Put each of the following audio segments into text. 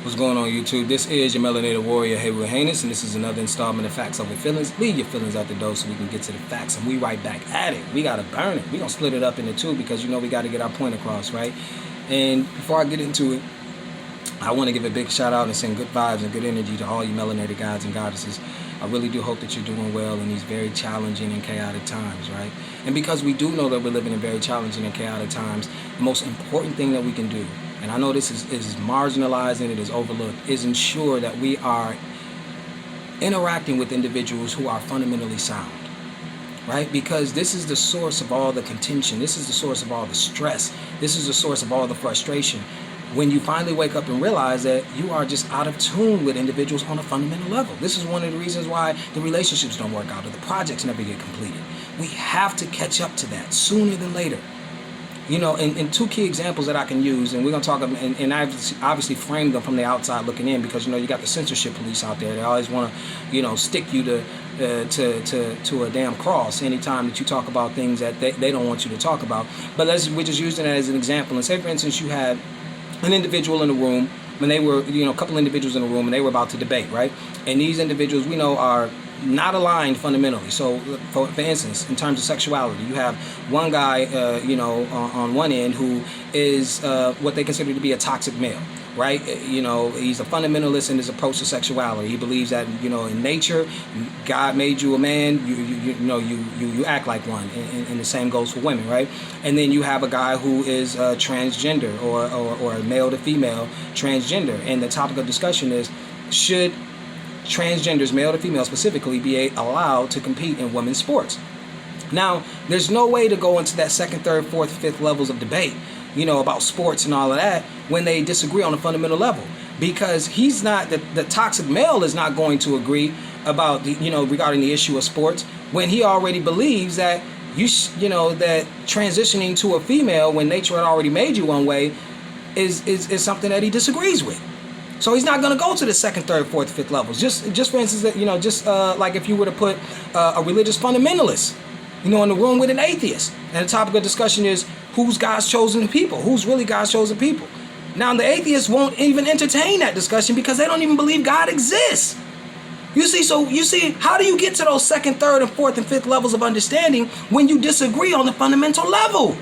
What's going on, YouTube? This is your Melanated Warrior, Haywood Haynes, and this is another installment of Facts Over Feelings. Leave your feelings out the door so we can get to the facts, and we right back at it. We gotta burn it. We gonna split it up into two because we gotta get our point across, right? And before I get into it, I want to give a big shout out and send good vibes and good energy to all you melanated gods and goddesses. I really do hope that you're doing well in these very challenging and chaotic times, right? And because we do know that we're living in very challenging and chaotic times, the most important thing that we can do, and I know this is marginalized and it is overlooked, is ensure that we are interacting with individuals who are fundamentally sound, right? Because this is the source of all the contention. This is the source of all the stress. This is the source of all the frustration. When you finally wake up and realize that you are just out of tune with individuals on a fundamental level. This is one of the reasons why the relationships don't work out or the projects never get completed. We have to catch up to that sooner than later. And two key examples that I can use, and we're going to talk, and I've obviously framed them from the outside looking in because, you got the censorship police out there. They always want to, stick you to a damn cross anytime that you talk about things that they don't want you to talk about. But we're just using that as an example. And say, for instance, you had an individual in the room when they were, a couple individuals in the room and they were about to debate, right? And these individuals we know are not aligned fundamentally. So, for instance, in terms of sexuality, you have one guy, on one end who is what they consider to be a toxic male, right? He's a fundamentalist in his approach to sexuality. He believes that, in nature, God made you a man. You act like one, and the same goes for women, right? And then you have a guy who is transgender or a male to female transgender, and the topic of discussion is should transgenders, male to female specifically, be allowed to compete in women's sports. Now, there's no way to go into that second, third, fourth, fifth levels of debate, about sports and all of that when they disagree on a fundamental level, because he's not the toxic male is not going to agree about regarding the issue of sports when he already believes that that transitioning to a female when nature had already made you one way is something that he disagrees with. So he's not going to go to the second, third, fourth, fifth levels. Just for instance, like if you were to put a religious fundamentalist, in the room with an atheist, and the topic of discussion is who's God's chosen people, who's really God's chosen people. Now the atheists won't even entertain that discussion because they don't even believe God exists. You see, how do you get to those second, third, and fourth, and fifth levels of understanding when you disagree on the fundamental level?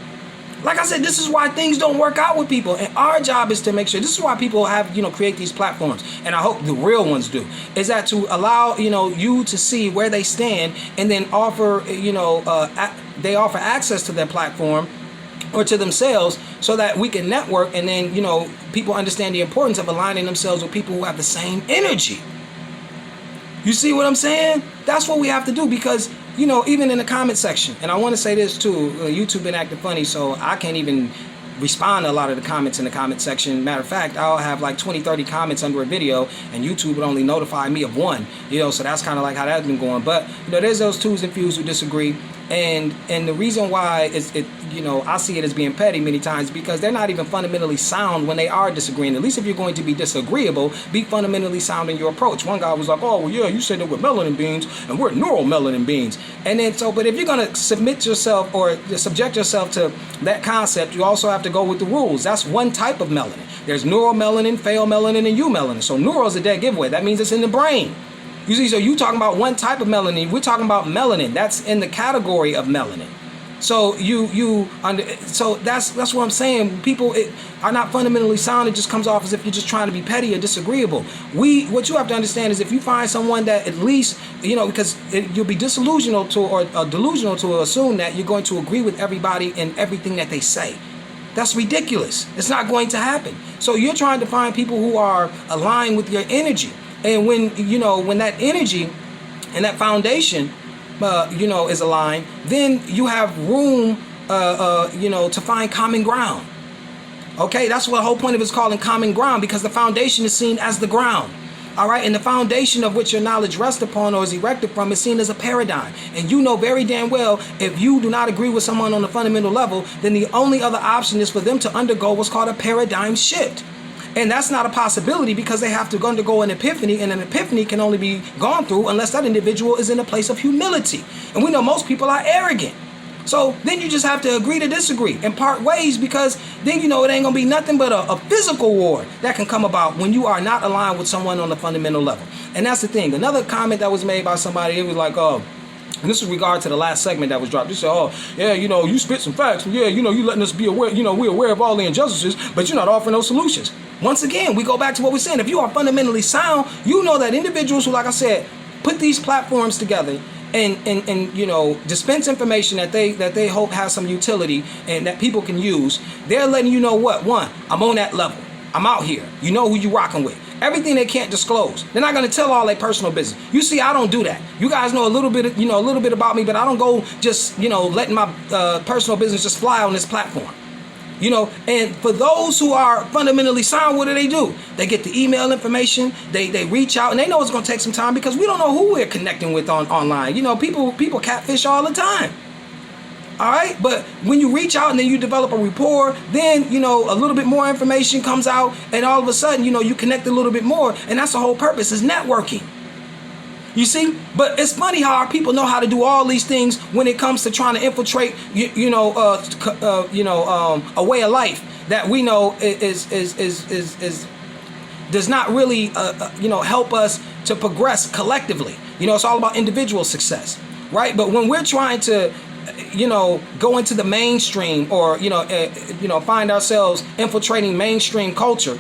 Like I said, this is why things don't work out with people. And our job is to make sure, this is why people have, create these platforms. And I hope the real ones do, is that to allow, you to see where they stand and then offer, they offer access to their platform or to themselves so that we can network. And then, people understand the importance of aligning themselves with people who have the same energy. You see what I'm saying? That's what we have to do because, even in the comment section, and I want to say this too, YouTube been acting funny, so I can't even respond to a lot of the comments in the comment section. Matter of fact, I'll have like 20, 30 comments under a video, and YouTube would only notify me of one, so that's kind of like how that's been going. But, there's those twos and fews who disagree, and the reason why I see it as being petty many times because they're not even fundamentally sound when they are disagreeing. At least if you're going to be disagreeable, be fundamentally sound in your approach. One guy was like, oh, well, yeah, you said that we're melanin beings and we're neural melanin beings. And then but if you're going to submit yourself or subject yourself to that concept, you also have to go with the rules. That's one type of melanin. There's neural melanin, pale melanin, and eumelanin. So neural is a dead giveaway. That means it's in the brain. You see, so you talking about one type of melanin. We're talking about melanin. That's in the category of melanin. So so that's what I'm saying. People are not fundamentally sound. It just comes off as if you're just trying to be petty or disagreeable. What you have to understand is if you find someone that at least, because you'll be disillusional to or delusional to assume that you're going to agree with everybody and everything that they say. That's ridiculous. It's not going to happen. So you're trying to find people who are aligned with your energy. And when that energy and that foundation, is aligned, then you have room, to find common ground. Okay, that's what the whole point of it is calling common ground because the foundation is seen as the ground. All right, and the foundation of which your knowledge rests upon or is erected from is seen as a paradigm. And you know very damn well if you do not agree with someone on a fundamental level, then the only other option is for them to undergo what's called a paradigm shift. And that's not a possibility because they have to undergo an epiphany, and an epiphany can only be gone through unless that individual is in a place of humility. And we know most people are arrogant. So then you just have to agree to disagree and part ways, because then it ain't gonna be nothing but a physical war that can come about when you are not aligned with someone on a fundamental level. And that's the thing. Another comment that was made by somebody, it was like, and this is regard to the last segment that was dropped. They said, oh, yeah, you spit some facts. Yeah, you letting us be aware, we're aware of all the injustices, but you're not offering those solutions. Once again, we go back to what we're saying. If you are fundamentally sound, you know that individuals who, like I said, put these platforms together and dispense information that they hope has some utility and that people can use, they're letting you know what? One, I'm on that level. I'm out here. You know who you rocking with. Everything they can't disclose. They're not going to tell all their personal business. You see, I don't do that. You guys know a little bit about me, but I don't go just, letting my personal business just fly on this platform. And for those who are fundamentally sound, what do? They get the email information, they reach out, and they know it's going to take some time because we don't know who we're connecting with online. People catfish all the time. All right, but when you reach out and then you develop a rapport, then a little bit more information comes out, and all of a sudden you connect a little bit more, and that's the whole purpose, is networking. You see, but it's funny how our people know how to do all these things when it comes to trying to infiltrate, a way of life that we know is does not really, help us to progress collectively. It's all about individual success, right? But when we're trying to, go into the mainstream or, find ourselves infiltrating mainstream culture,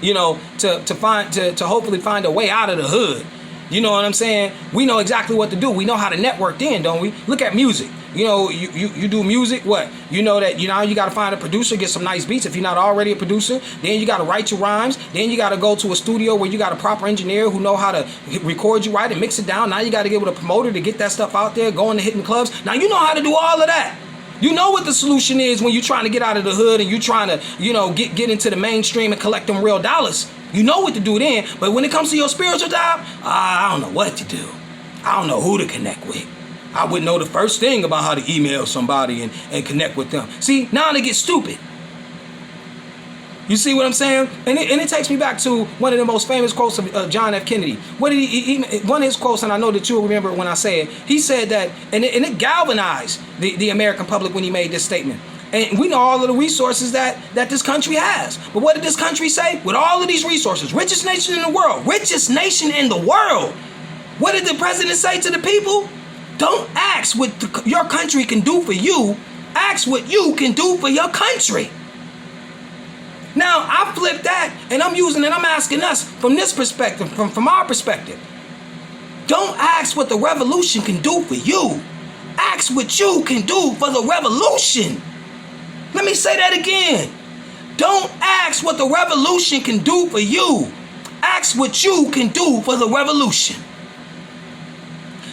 to hopefully find a way out of the hood. You know what I'm saying? We know exactly what to do. We know how to network then, don't we? Look at music. You do music, what? You know that, you got to find a producer, get some nice beats. If you're not already a producer, then you got to write your rhymes. Then you got to go to a studio where you got a proper engineer who know how to record you right and mix it down. Now you got to get with a promoter to get that stuff out there, going to hitting clubs. Now you know how to do all of that. You know what the solution is when you're trying to get out of the hood and you're trying to, get into the mainstream and collect them real dollars. You know what to do then, but when it comes to your spiritual job, I don't know what to do. I don't know who to connect with. I wouldn't know the first thing about how to email somebody and connect with them. See, now they get stupid. You see what I'm saying? And it takes me back to one of the most famous quotes of John F. Kennedy. What did he one of his quotes, and I know that you'll remember it when I say it. He said that, and it galvanized the American public when he made this statement. And we know all of the resources that this country has. But what did this country say? With all of these resources, richest nation in the world, what did the president say to the people? Don't ask what your country can do for you. Ask what you can do for your country. Now, I flip that, and I'm asking us from this perspective, from our perspective. Don't ask what the revolution can do for you. Ask what you can do for the revolution. Let me say that again. Don't ask what the revolution can do for you. Ask what you can do for the revolution.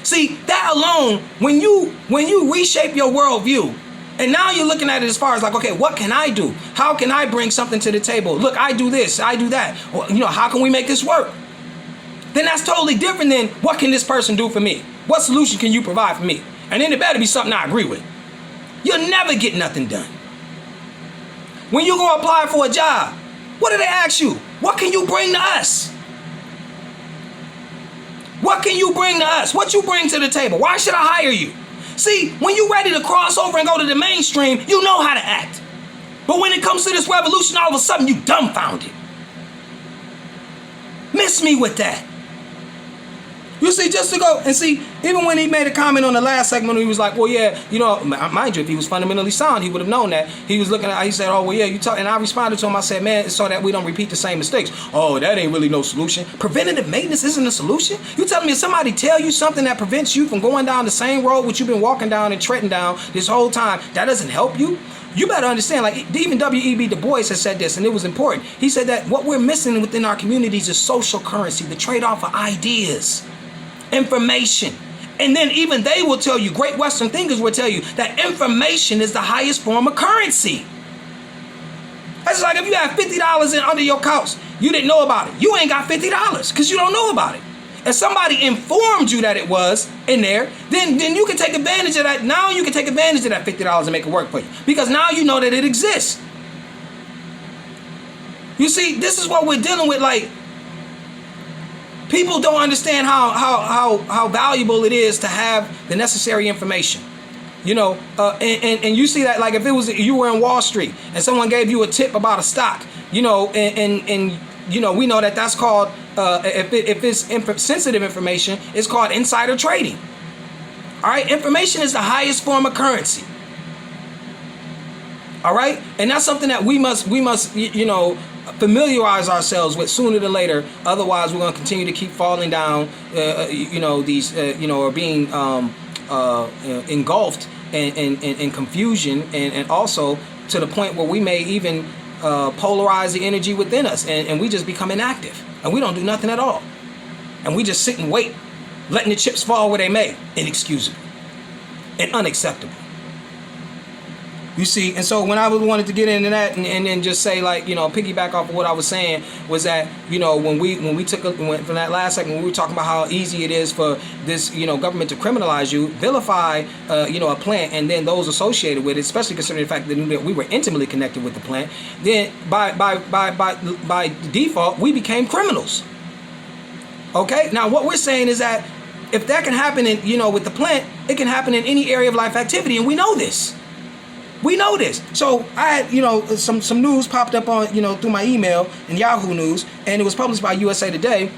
See, that alone, when you reshape your worldview, and now you're looking at it as far as like, okay, what can I do? How can I bring something to the table? Look, I do this, I do that. Well, how can we make this work? Then that's totally different than what can this person do for me? What solution can you provide for me? And then it better be something I agree with. You'll never get nothing done. When you go apply for a job, what do they ask you? What can you bring to us? What can you bring to us? What you bring to the table? Why should I hire you? See, when you're ready to cross over and go to the mainstream, you know how to act. But when it comes to this revolution, all of a sudden you dumbfounded. Miss me with that. You see, just to go and see, even when he made a comment on the last segment, he was like, well, yeah, mind you, if he was fundamentally sound, he would have known that. He was looking at, he said, oh, well, yeah, you talk. And I responded to him, I said, man, so that we don't repeat the same mistakes. Oh, that ain't really no solution. Preventative maintenance isn't a solution. You telling me if somebody tell you something that prevents you from going down the same road which you've been walking down and treading down this whole time, that doesn't help you? You better understand, like even W.E.B. Du Bois has said this, and it was important. He said that what we're missing within our communities is social currency, the trade-off of ideas, information. And then even they will tell you, great Western thinkers will tell you that information is the highest form of currency. That's like if you have $50 under your couch, you didn't know about it. You ain't got $50 because you don't know about it. If somebody informed you that it was in there, then you can take advantage of that. Now you can take advantage of that $50 and make it work for you. Because now you know that it exists. You see, this is what we're dealing with. Like, people don't understand how valuable it is to have the necessary information. And you see that, like, if it was you were in Wall Street and someone gave you a tip about a stock, we know that that's called, if it's sensitive information, it's called insider trading. All right, information is the highest form of currency. All right, and that's something that we must familiarize ourselves with sooner than later. Otherwise, we're going to continue to keep falling down, or being engulfed in confusion, and also to the point where we may even polarize the energy within us, and we just become inactive, and we don't do nothing at all, and we just sit and wait, letting the chips fall where they may. Inexcusable and unacceptable. You see, and so when I wanted to get into that and just say, like, piggyback off of what I was saying, was that, when we went from that last segment, we were talking about how easy it is for this, government to criminalize you, vilify, a plant, and then those associated with it, especially considering the fact that we were intimately connected with the plant, then by default, we became criminals. Okay? Now, what we're saying is that if that can happen with the plant, it can happen in any area of life activity, and we know this. We know this. So I had, some news popped up on, through my email in Yahoo News, and it was published by USA Today.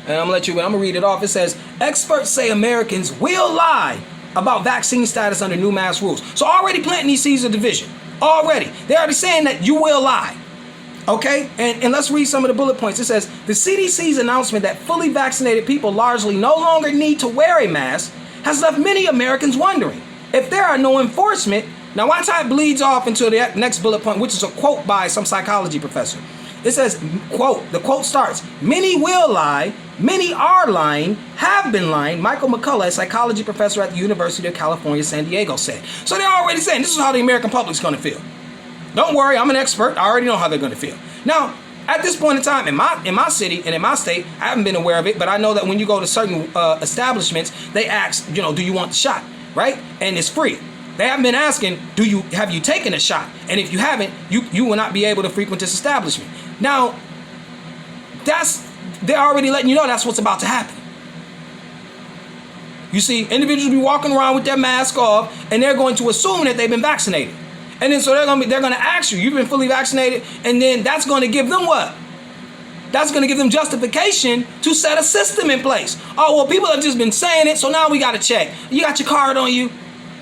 And I'm gonna read it off. It says, experts say Americans will lie about vaccine status under new mask rules. So already planting these seeds of division. Already. They're already saying that you will lie. Okay? And let's read some of the bullet points. It says, the CDC's announcement that fully vaccinated people largely no longer need to wear a mask has left many Americans wondering, if there are no enforcement. Now watch how it bleeds off into the next bullet point, which is a quote by some psychology professor. It says, quote, the quote starts, many will lie, many are lying, have been lying, Michael McCullough, a psychology professor at the University of California, San Diego, said. So they're already saying this is how the American public's going to feel. Don't worry, I'm an expert. I already know how they're going to feel. Now, at this point in time, in my city and in my state, I haven't been aware of it, but I know that when you go to certain establishments, they ask, do you want the shot? Right? And it's free. They haven't been asking, have you taken a shot? And if you haven't, you will not be able to frequent this establishment. Now, they're already letting you know that's what's about to happen. You see, individuals be walking around with their mask off, and they're going to assume that they've been vaccinated. And then so they're going to ask you, you've been fully vaccinated, and then that's going to give them what? That's going to give them justification to set a system in place. Oh, well, people have just been saying it, so now we got to check. You got your card on you.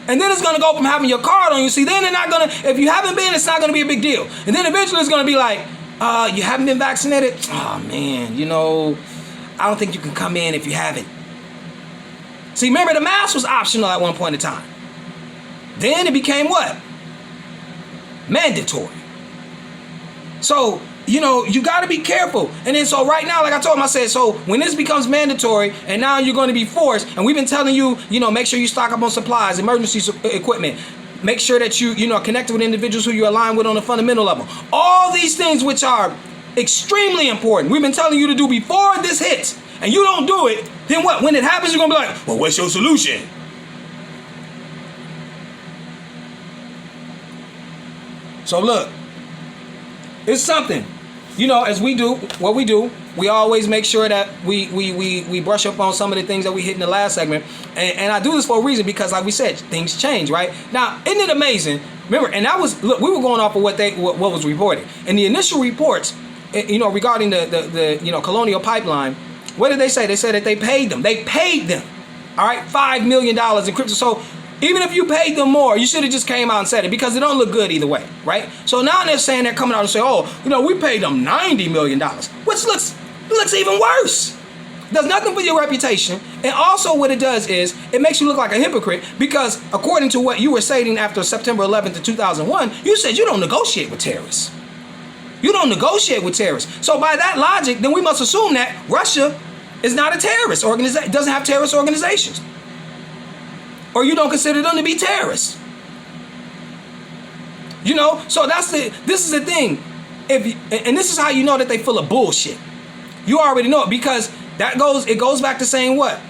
And then it's going to go from having your card on you. See, then they're not going to, if you haven't been, it's not going to be a big deal. And then eventually it's going to be like, you haven't been vaccinated? Oh, man, I don't think you can come in if you haven't. See, remember, the mask was optional at one point in time. Then it became what? Mandatory. So, you got to be careful. And then so right now, like I told him, I said, so when this becomes mandatory and now you're going to be forced, and we've been telling you, make sure you stock up on supplies, emergency equipment, make sure that you are connected with individuals who you align with on a fundamental level. All these things which are extremely important, we've been telling you to do before this hits, and you don't do it, then what? When it happens, you're going to be like, well, what's your solution? So look, it's something. As we do what we do, we always make sure that we brush up on some of the things that we hit in the last segment. And I do this for a reason, because like we said, things change, right? Now, isn't it amazing? Remember, and that was, look, we were going off of what was reported. And the initial reports, regarding the Colonial Pipeline, what did they say? They said that they paid them. They paid them, all right, $5 million in crypto. So even if you paid them more, you should have just came out and said it, because it don't look good either way, right? So now they're saying, they're coming out and say, we paid them $90 million, which looks even worse. Does nothing for your reputation. And also what it does is it makes you look like a hypocrite, because according to what you were saying after September 11th of 2001, you said you don't negotiate with terrorists. You don't negotiate with terrorists. So by that logic, then we must assume that Russia is not a terrorist organization, doesn't have terrorist organizations. Or you don't consider them to be terrorists. So this is the thing. And this is how you know that they full of bullshit. You already know it, because it goes back to saying what?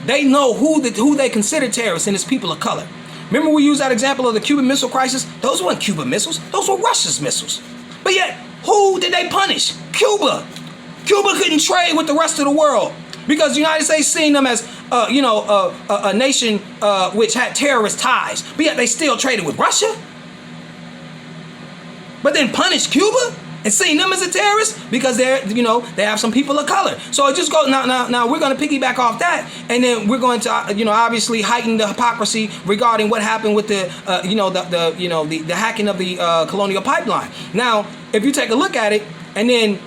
They know who they consider terrorists, and it's people of color. Remember we used that example of the Cuban Missile Crisis? Those weren't Cuban missiles. Those were Russia's missiles. But yet, who did they punish? Cuba. Cuba couldn't trade with the rest of the world. Because the United States seen them as, a nation which had terrorist ties, but yet they still traded with Russia. But then punished Cuba and seen them as a terrorist because they have some people of color. So it just goes now. We're going to piggyback off that, and then we're going to obviously heighten the hypocrisy regarding what happened with the hacking of the Colonial Pipeline. Now, if you take a look at it and then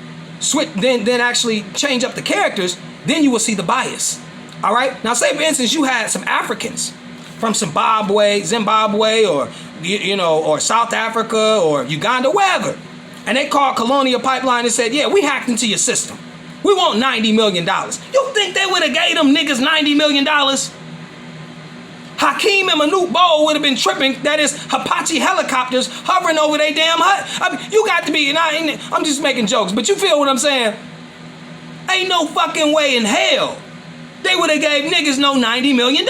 then actually change up the characters, then you will see the bias. All right. Now, say for instance you had some Africans from Zimbabwe, or South Africa or Uganda, wherever. And they called Colonial Pipeline and said, yeah, we hacked into your system. We want $90 million. You think they would have gave them niggas $90 million? Hakeem and Manute Bol would have been tripping. That is Apache helicopters hovering over their damn hut. I mean, you got to be, and I'm just making jokes, but you feel what I'm saying? Ain't no fucking way in hell they would have gave niggas no $90 million.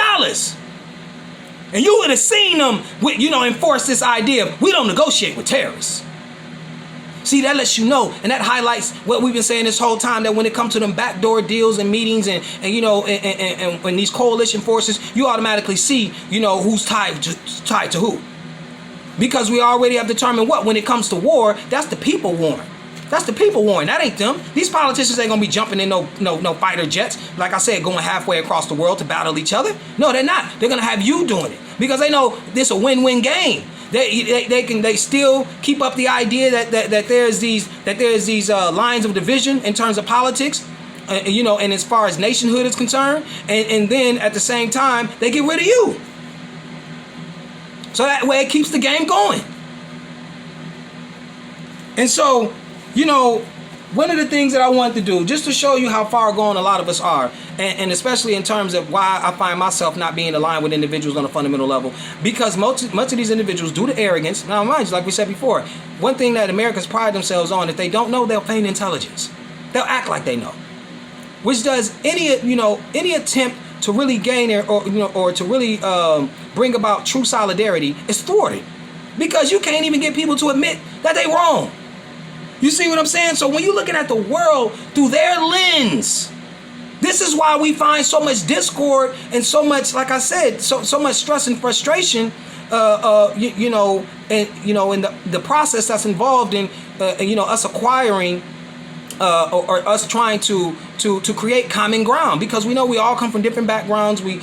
And you would have seen them, enforce this idea of we don't negotiate with terrorists. See, that lets you know, and that highlights what we've been saying this whole time, that when it comes to them backdoor deals and meetings and these coalition forces, you automatically see, who's tied to who. Because we already have determined when it comes to war, that's the people warring. That's the people warring. That ain't them. These politicians ain't gonna be jumping in no fighter jets, like I said, going halfway across the world to battle each other. No, they're not. They're gonna have you doing it because they know this a win-win game. They still keep up the idea that there's these lines of division in terms of politics, and as far as nationhood is concerned, and then at the same time they get rid of you. So that way it keeps the game going. And so, one of the things that I wanted to do, just to show you how far gone a lot of us are, and especially in terms of why I find myself not being aligned with individuals on a fundamental level, because much of these individuals, due to arrogance, now mind you, like we said before, one thing that Americans pride themselves on, if they don't know, they'll feign intelligence. They'll act like they know. Which does any attempt to really gain or to really bring about true solidarity is thwarted. Because you can't even get people to admit that they wrong. You see what I'm saying? So when you're looking at the world through their lens, this is why we find so much discord and so much, like I said, so much stress and frustration, in the process that's involved in, us acquiring or us trying to create common ground, because we know we all come from different backgrounds. We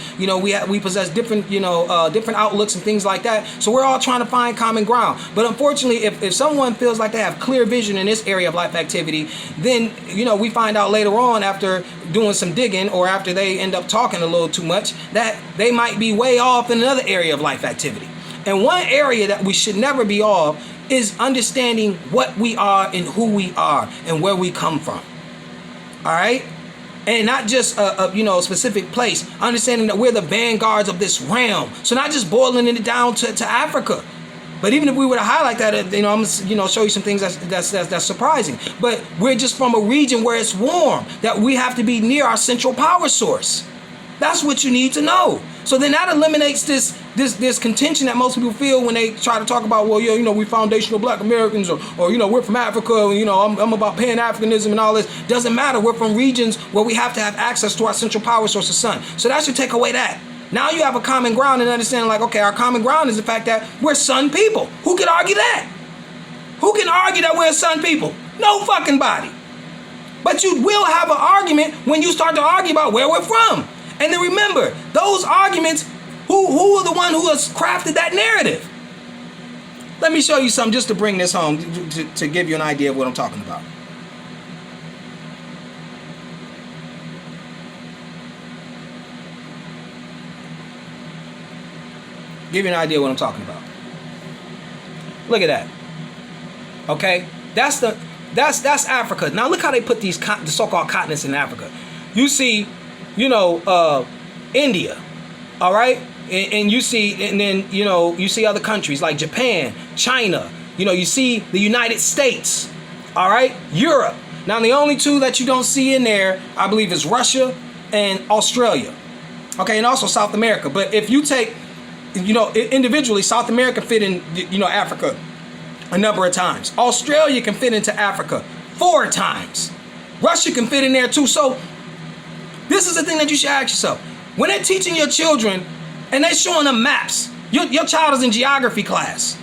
possess different different outlooks and things like that. So we're all trying to find common ground. But unfortunately, if someone feels like they have clear vision in this area of life activity, then we find out later on, after doing some digging or after they end up talking a little too much, that they might be way off in another area of life activity. And one area that we should never be off is understanding what we are and who we are and where we come from. All right? And not just a specific place. Understanding that we're the vanguards of this realm. So not just boiling it down to Africa. But even if we were to highlight that, I'm gonna show you some things that's surprising. But we're just from a region where it's warm, that we have to be near our central power source. That's what you need to know. So then that eliminates this contention that most people feel when they try to talk about, well, we foundational Black Americans, or we're from Africa, I'm about Pan-Africanism and all this. Doesn't matter. We're from regions where we have to have access to our central power source, the sun. So that should take away that. Now you have a common ground and understanding, like, okay, our common ground is the fact that we're sun people. Who can argue that? Who can argue that we're sun people? No fucking body. But you will have an argument when you start to argue about where we're from. And then remember, those arguments, who are the one who has crafted that narrative? Let me show you something just to bring this home, to give you an idea of what I'm talking about. Give you an idea of what I'm talking about. Look at that. Okay? That's Africa. Now look how they put the so-called continents in Africa. You see, India, all right, and you see, and then you see other countries like Japan, China. You see the United States, all right, Europe. Now the only two that you don't see in there, I believe, is Russia and Australia, okay, and also South America. But if you take, individually, South America fit in, Africa a number of times. Australia can fit into Africa 4 times. Russia can fit in there too. So This is the thing that you should ask yourself. When they're teaching your children and they're showing them maps, your child is in geography class,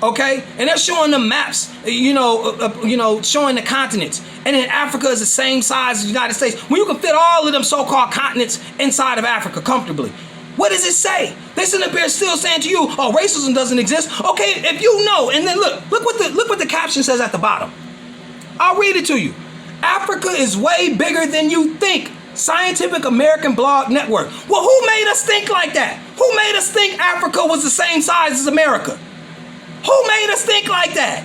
okay? And they're showing them maps, showing the continents. And then Africa is the same size as the United States. When you can fit all of them so-called continents inside of Africa comfortably. What does it say? They sit up here still saying to you, oh, racism doesn't exist. Okay, if you know, and then look what the caption says at the bottom. I'll read it to you. Africa is way bigger than you think. Scientific American Blog Network. Well, who made us think like that? Who made us think Africa was the same size as America? Who made us think like that?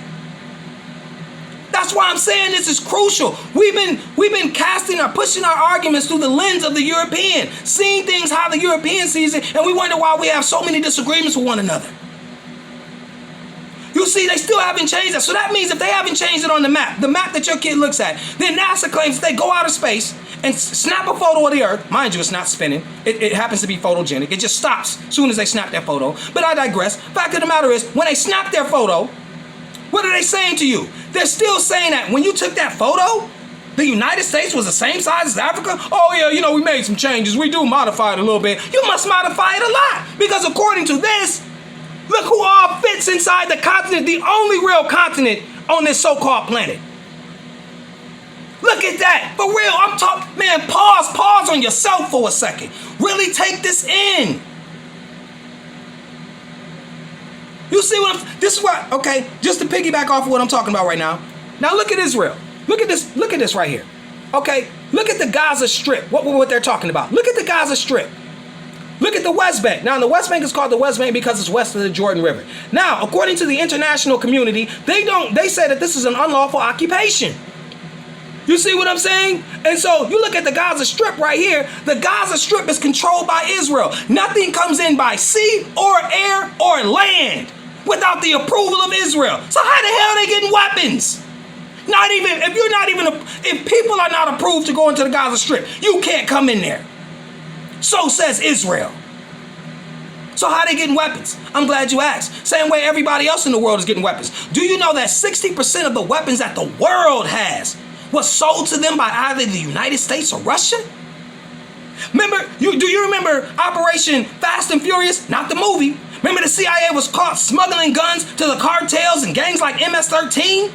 That's why I'm saying this is crucial. We've been casting or pushing our arguments through the lens of the European, seeing things how the European sees it, and we wonder why we have so many disagreements with one another. You see, they still haven't changed that. So that means if they haven't changed it on the map that your kid looks at, then NASA claims that they go out of space and snap a photo of the Earth. Mind you, it's not spinning. It happens to be photogenic. It just stops as soon as they snap their photo. But I digress. Fact of the matter is, when they snap their photo, what are they saying to you? They're still saying that when you took that photo, the United States was the same size as Africa? Oh yeah, we made some changes. We do modify it a little bit. You must modify it a lot. Because according to this, look who all fits inside the continent, the only real continent on this so-called planet. Look at that. For real, I'm talking, man, pause on yourself for a second. Really take this in. You see this is what, okay, just to piggyback off of what I'm talking about right now. Now look at Israel. Look at this right here. Okay, look at the Gaza Strip, what they're talking about. Look at the Gaza Strip. Look at the West Bank. Now, the West Bank is called the West Bank because it's west of the Jordan River. Now, according to the international community, they say that this is an unlawful occupation. You see what I'm saying? And so you look at the Gaza Strip right here. The Gaza Strip is controlled by Israel. Nothing comes in by sea or air or land without the approval of Israel. So how the hell are they getting weapons? If people are not approved to go into the Gaza Strip, you can't come in there. So says Israel. So how are they getting weapons? I'm glad you asked. Same way everybody else in the world is getting weapons. Do you know that 60% of the weapons that the world has was sold to them by either the United States or Russia? Do you remember Operation Fast and Furious? Not the movie. Remember the CIA was caught smuggling guns to the cartels and gangs like MS-13?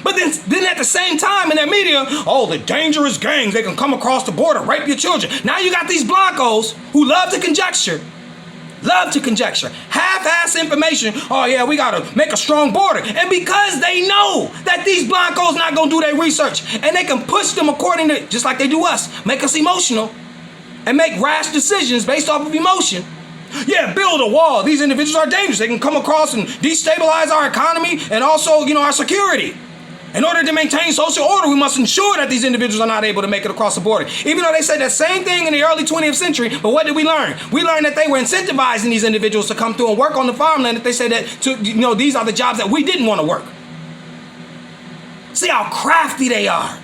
But then at the same time in their media, oh, the dangerous gangs, they can come across the border, rape your children. Now you got these blancos who love to conjecture, half-ass information. Oh yeah, we got to make a strong border. And because they know that these blancos not going to do their research and they can push them according to, just like they do us, make us emotional and make rash decisions based off of emotion. Yeah, build a wall. These individuals are dangerous. They can come across and destabilize our economy and also, our security. In order to maintain social order, we must ensure that these individuals are not able to make it across the border. Even though they said that same thing in the early 20th century, but what did we learn? We learned that they were incentivizing these individuals to come through and work on the farmland, that they said that, these are the jobs that we didn't want to work. See how crafty they are.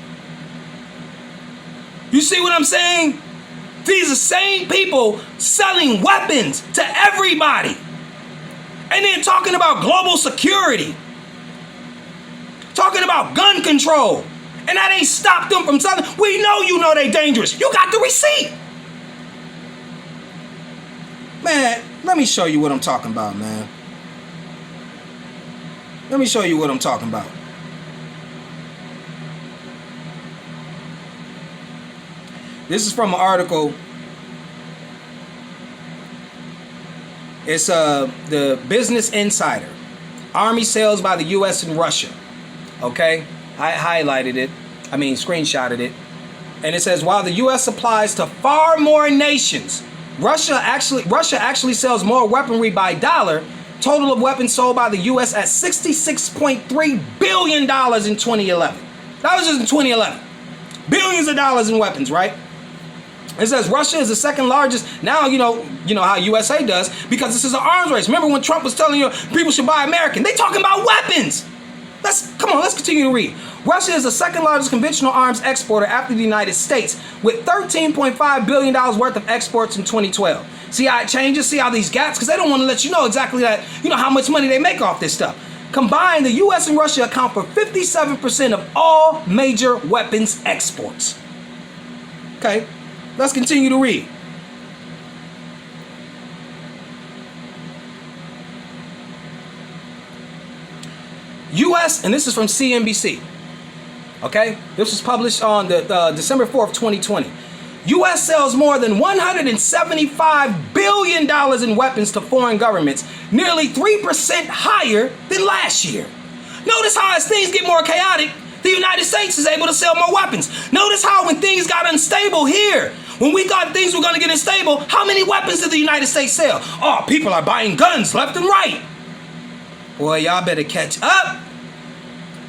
You see what I'm saying? These are same people selling weapons to everybody. And then talking about global security. Talking about gun control. And that ain't stopped them from selling. We know they dangerous. You got the receipt. Man, let me show you what I'm talking about, man. Let me show you what I'm talking about. This is from an article. It's the Business Insider. Army sales by the U.S. and Russia. Okay, I highlighted it. Screenshotted it. And it says, while the U.S. supplies to far more nations, Russia actually sells more weaponry by dollar. Total of weapons sold by the U.S. at $66.3 billion in 2011. That was just in 2011. Billions of dollars in weapons, right? It says Russia is the second largest. Now, you know how USA does, because this is an arms race. Remember when Trump was telling you people should buy American? They talking about weapons. Let's continue to read. Russia is the second largest conventional arms exporter after the United States, with $13.5 billion worth of exports in 2012. See how it changes? See how these gaps? Because they don't want to let you know exactly that, how much money they make off this stuff. Combined, the U.S. and Russia account for 57% of all major weapons exports. Okay, let's continue to read. U.S., and this is from CNBC. Okay, this was published on the December 4th, 2020. U.S. sells more than $175 billion in weapons to foreign governments, nearly 3% higher than last year. Notice how as things get more chaotic, the United States is able to sell more weapons. Notice how when things got unstable here, when we thought things were going to get unstable, how many weapons did the United States sell? Oh, people are buying guns left and right. Boy, y'all better catch up.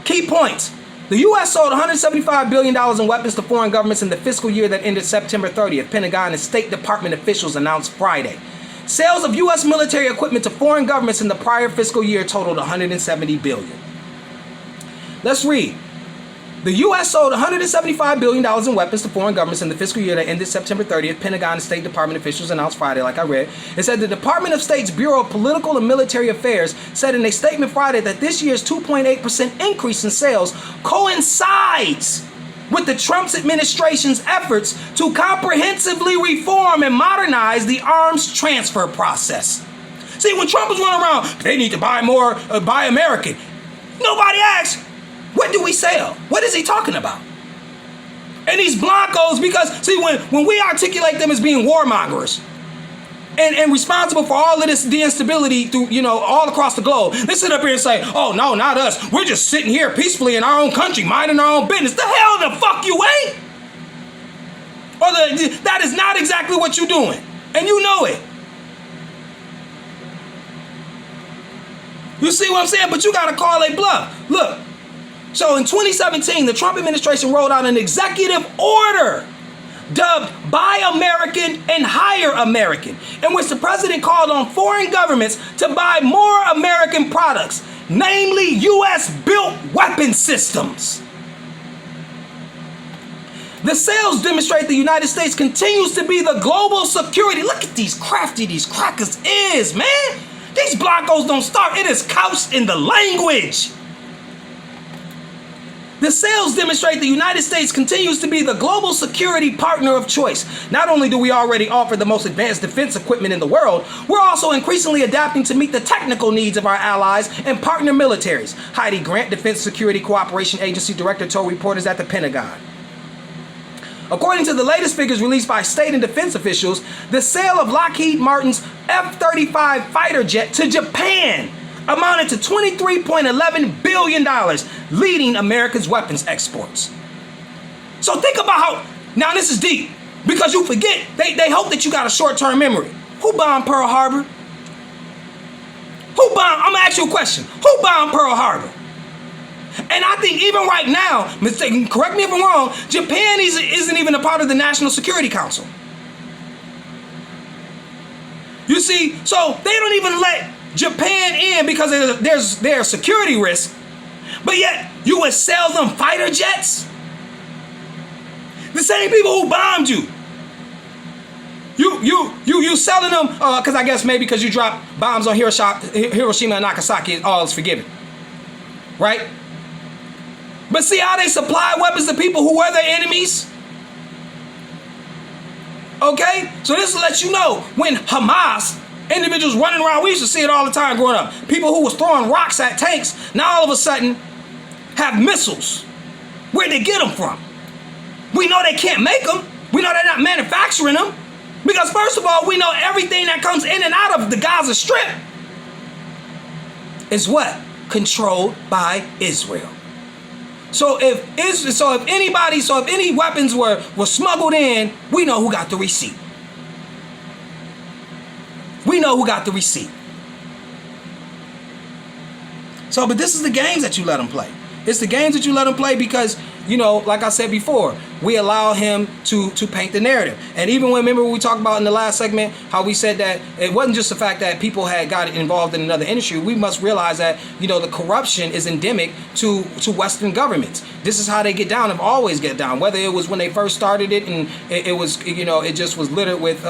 Key points. The U.S. sold $175 billion in weapons to foreign governments in the fiscal year that ended September 30th, Pentagon and State Department officials announced Friday. Sales of U.S. military equipment to foreign governments in the prior fiscal year totaled $170 billion. Let's read. The U.S. sold $175 billion in weapons to foreign governments in the fiscal year that ended September 30th, Pentagon and State Department officials announced Friday, like I read. It said the Department of State's Bureau of Political and Military Affairs said in a statement Friday that this year's 2.8% increase in sales coincides with the Trump administration's efforts to comprehensively reform and modernize the arms transfer process. See, when Trump was running around, they need to buy more, buy American. Nobody asked, what do we sell? What is he talking about? And these Blancos, because, see, when we articulate them as being warmongers and responsible for all of this instability through, all across the globe, they sit up here and say, oh, no, not us. We're just sitting here peacefully in our own country, minding our own business. The hell the fuck you ain't? Or that is not exactly what you're doing. And you know it. You see what I'm saying? But you got to call a bluff. Look. So in 2017, the Trump administration rolled out an executive order dubbed Buy American and Hire American, in which the president called on foreign governments to buy more American products, namely U.S.-built weapon systems. The sales demonstrate the United States continues to be the global security. Look at these crafty these crackers is, man. These Blancos don't start. It is couched in the language. The sales demonstrate the United States continues to be the global security partner of choice. Not only do we already offer the most advanced defense equipment in the world, we're also increasingly adapting to meet the technical needs of our allies and partner militaries. Heidi Grant, Defense Security Cooperation Agency Director, told reporters at the Pentagon. According to the latest figures released by state and defense officials, the sale of Lockheed Martin's F-35 fighter jet to Japan amounted to $23.11 billion, leading America's weapons exports. So think about how, now this is deep, because you forget, they hope that you got a short-term memory. Who bombed Pearl Harbor? I'm gonna ask you a question. Who bombed Pearl Harbor? And I think even right now, correct me if I'm wrong, Japan isn't even a part of the National Security Council. You see, so they don't even let Japan in because there's their security risk, but yet you would sell them fighter jets? The same people who bombed you. You selling them because I guess maybe because you dropped bombs on Hiroshima and Nagasaki, all is forgiven, right? But see how they supply weapons to people who were their enemies? Okay? So this will let you know when Hamas, individuals running around, we used to see it all the time growing up. People who was throwing rocks at tanks, now all of a sudden have missiles. Where'd they get them from? We know they can't make them. We know they're not manufacturing them. Because first of all, we know everything that comes in and out of the Gaza Strip is what? Controlled by Israel. So if any weapons were smuggled in, we know who got the receipt. We know who got the receipt. So, but this is the games that you let them play. It's the games that you let them play because, like I said before, we allow him to paint the narrative. And even remember we talked about in the last segment, how we said that it wasn't just the fact that people had got involved in another industry. We must realize that, the corruption is endemic to Western governments. This is how they get down and always get down. Whether it was when they first started it and it was, it just was littered with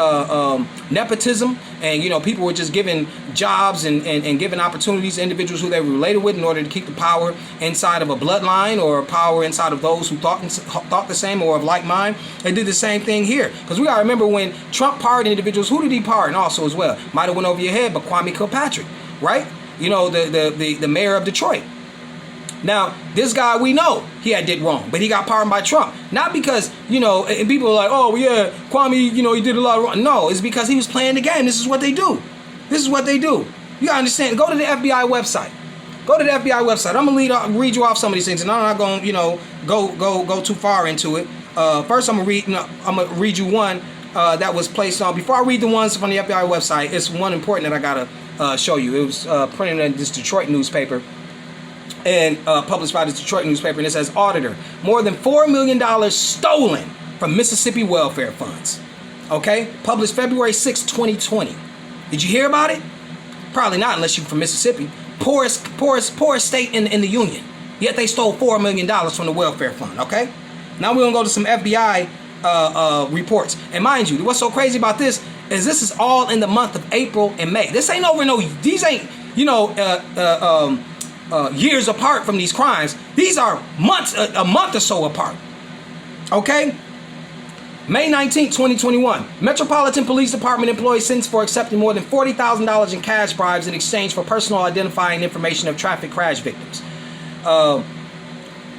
nepotism and, people were just given jobs and given opportunities to individuals who they were related with in order to keep the power inside of a bloodline or power inside of those who thought the same or of like mind. They did the same thing here. Because we got to remember when Trump pardoned individuals, who did he pardon also as well? Might have went over your head, but Kwame Kilpatrick, right? You know, the mayor of Detroit. Now, this guy, we know he did wrong, but he got pardoned by Trump. Not because, you know, and people are like, oh, yeah, Kwame, you know, he did a lot of wrong. No, it's because he was playing the game. This is what they do. This is what they do. You got to understand. Go to the FBI website. Go to the FBI website. I'm going to read you off some of these things, and I'm not going to, you know, go too far into it. First, I'm going to read you one that was placed on. Before I read the ones from the FBI website, it's one important that I got to show you. It was printed in this Detroit newspaper and published by the Detroit newspaper, and it says, auditor, more than $4 million stolen from Mississippi welfare funds. Okay? Published February 6, 2020. Did you hear about it? Probably not unless you're from Mississippi. Poorest state in the union. Yet they stole $4 million from the welfare fund, okay? Now we're going to go to some FBI reports. And mind you, what's so crazy about this is all in the month of April and May. This ain't over these ain't, you know, years apart from these crimes. These are months, a month or so apart. Okay? May 19, 2021. Metropolitan Police Department employees sentenced for accepting more than $40,000 in cash bribes in exchange for personal identifying information of traffic crash victims.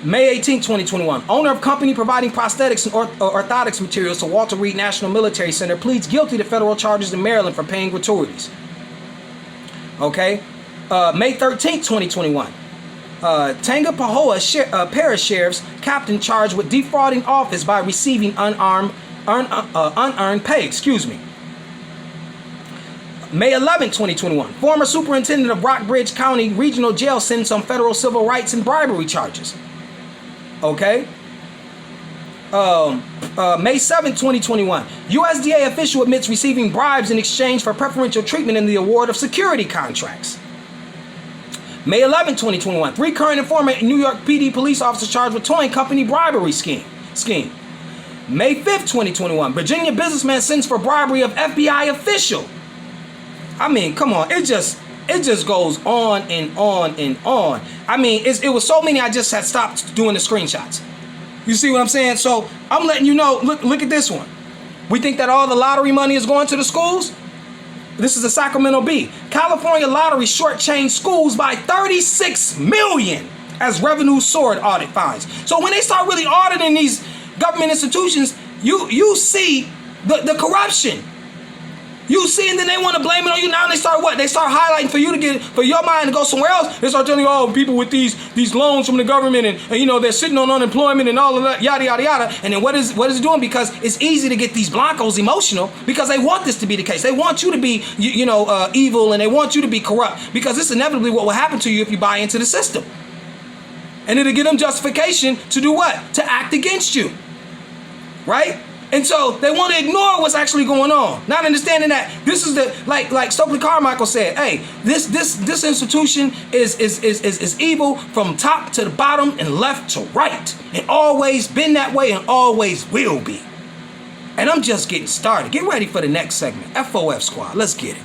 May 18, 2021. Owner of company providing prosthetics and orthotics materials to Walter Reed National Military Center pleads guilty to federal charges in Maryland for paying gratuities. Okay? May 13th, 2021. Tangipahoa Parish Sheriff's captain charged with defrauding office by receiving unearned pay. Excuse me. May 11th, 2021. Former superintendent of Rockbridge County Regional Jail sentenced on federal civil rights and bribery charges. Okay. May 7th, 2021. USDA official admits receiving bribes in exchange for preferential treatment in the award of security contracts. May 11, 2021, 3 current and former New York PD police officers charged with towing company bribery scheme. May 5th, 2021, Virginia businessman sentenced for bribery of FBI official. I mean, come on, it just goes on and on and on. I mean, it was so many I just had stopped doing the screenshots. You see what I'm saying? So I'm letting you know, look at this one. We think that all the lottery money is going to the schools? This is the Sacramento Bee. California lottery shortchanged schools by $36 million as revenue soared, audit finds. So when they start really auditing these government institutions, you see the corruption. You see, and then they want to blame it on you. Now they start what? They start highlighting for your mind to go somewhere else. They start telling you, oh, people with these loans from the government and you know, they're sitting on unemployment and all of that, yada, yada, yada. And then what is it doing? Because it's easy to get these blancos emotional because they want this to be the case. They want you to be, evil, and they want you to be corrupt because this is inevitably what will happen to you if you buy into the system. And it'll give them justification to do what? To act against you. Right? And so they want to ignore what's actually going on, not understanding that this is the like Stokely Carmichael said. Hey, this institution is evil from top to the bottom and left to right, and always been that way and always will be. And I'm just getting started. Get ready for the next segment. FOF Squad. Let's get it.